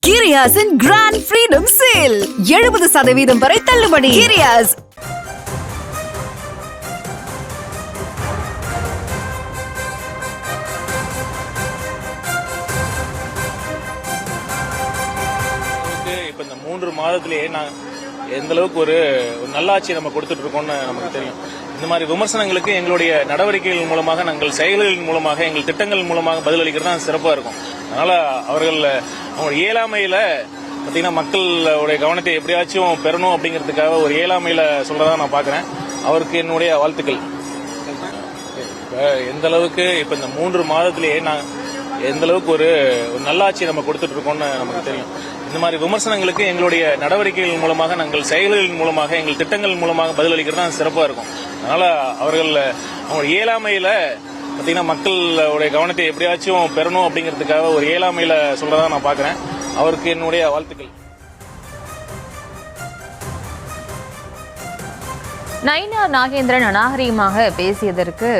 கிரியாஸின் grand freedom sale 70% வரை தள்ளுபடி. கிரியாஸ் இப்போ இந்த 3 மாதத்திலேயே நான் எந்த அளவுக்கு ஒரு நல்லாட்சி நம்ம கொடுத்துட்டு இருக்கோம்னு நமக்கு தெரியும். இந்த மாதிரி விமர்சனங்களுக்கு எங்களுடைய நடவடிக்கைகள் மூலமாக, நாங்கள் செயல்களின் மூலமாக, எங்கள் திட்டங்கள் மூலமாக பதிலளிக்கிறது தான் சிறப்பாக இருக்கும். அதனால அவர்கள் அவங்க இயலாமையில பார்த்தீங்கன்னா மக்களுடைய கவனத்தை எப்படியாச்சும் பெறணும் அப்படிங்கிறதுக்காக ஒரு இயலாமையில சொல்றதா நான் பார்க்குறேன். அவருக்கு என்னுடைய வாழ்த்துக்கள். எந்த அளவுக்கு இப்போ இந்த 3 மாதத்திலேயே நான் எந்த அளவுக்கு ஒரு நல்லாட்சி நம்ம கொடுத்துட்டு இருக்கோம்னு நமக்கு தெரியும். இந்த மாதிரி விமர்சனங்களுக்கு எங்களுடைய நடவடிக்கைகள் மூலமாக, நாங்கள் செயல்களின் மூலமாக, எங்கள் திட்டங்கள் மூலமாக பதிலளிக்கிறது தான் சிறப்பாக இருக்கும். அதனால அவர்கள் அவங்க இயலாமையில பார்த்தீங்கன்னா மக்களுடைய கவனத்தை எப்படியாச்சும் பெறணும் அப்படிங்கிறதுக்காக ஒரு இயலாமையில சொல்றதா நான் பார்க்குறேன். அவருக்கு என்னுடைய வாழ்த்துக்கள். நயினார் நாகேந்திரன் அநாகரிகமாக பேசியதற்கு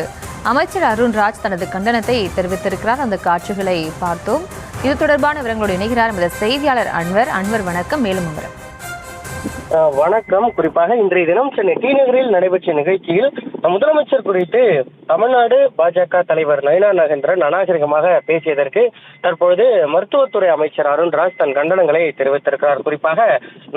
அமைச்சர் அருண்ராஜ் தனது கண்டனத்தை தெரிவித்திருக்கிறார். அந்த காட்சிகளை பார்த்தோம். இது தொடர்பான விவரங்களோடு இணைகிறார் நமது செய்தியாளர் அன்வர். வணக்கம். மேலும் விவரம். வணக்கம். குறிப்பாக இன்றைய தினம் சென்னை டி நகரில் நடைபெற்ற நிகழ்ச்சியில் முதலமைச்சர் குறித்து தமிழ்நாடு பாஜக தலைவர் நயினார் நாகேந்திரன் அநாகரிகமாக பேசியதற்கு தற்பொழுது மருத்துவத்துறை அமைச்சர் அருண்ராஜ் தன் கண்டனங்களை தெரிவித்திருக்கிறார். குறிப்பாக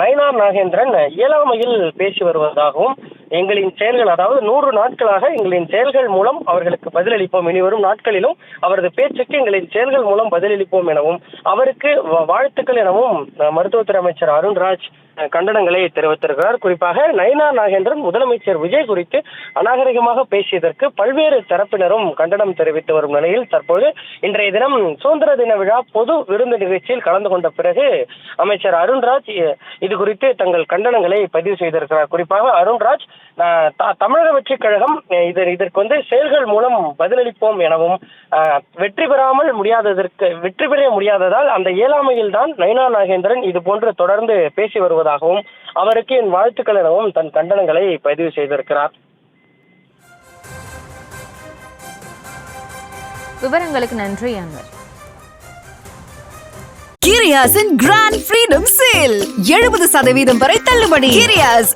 நயினார் நாகேந்திரன் இயலாமையில் பேசி வருவதாகவும், எங்களின் செயல்கள், அதாவது 100 நாட்களாக எங்களின் செயல்கள் மூலம் அவர்களுக்கு பதிலளிப்போம், இனி வரும் நாட்களிலும் அவரது பேச்சுக்கு எங்களின் செயல்கள் மூலம் பதிலளிப்போம் எனவும், அவருக்கு வாழ்த்துக்கள் எனவும் மருத்துவத்துறை அமைச்சர் அருண்ராஜ் கண்டனங்களை தெரிவித்திருக்கிறார். குறிப்பாக நயினார் நாகேந்திரன் முதலமைச்சர் விஜய் குறித்து அநாகரிகமாக பேசியதற்கு பல்வேறு தரப்பினரும் கண்டனம் தெரிவித்து வரும் நிலையில் தற்போது இன்றைய தினம் சுதந்திர தின விழா பொது விருந்து நிகழ்ச்சியில் கலந்து கொண்ட பிறகு அமைச்சர் அருண்ராஜ் இது குறித்து தங்கள் கண்டனங்களை பதிவு செய்திருக்கிறார். குறிப்பாக அருண்ராஜ் தமிழக வெற்றிக் கழகம் இதற்கு செயல்கள் மூலம் பதிலளிப்போம் எனவும், வெற்றி பெற முடியாததால் அந்த இயலாமையில் தான் நயினார் நாகேந்திரன் இது போன்று தொடர்ந்து பேசி வருவதாகவும், அவருக்கு என் வாழ்த்துக்கள் எனவும் தன் கண்டனங்களை பதிவு செய்திருக்கிறார். விவரங்களுக்கு நன்றி அன்வர். கிரியாஸின் கிராண்ட் ஃப்ரீடம் சேல் 70% வரை தள்ளுபடி. கிரியாஸ்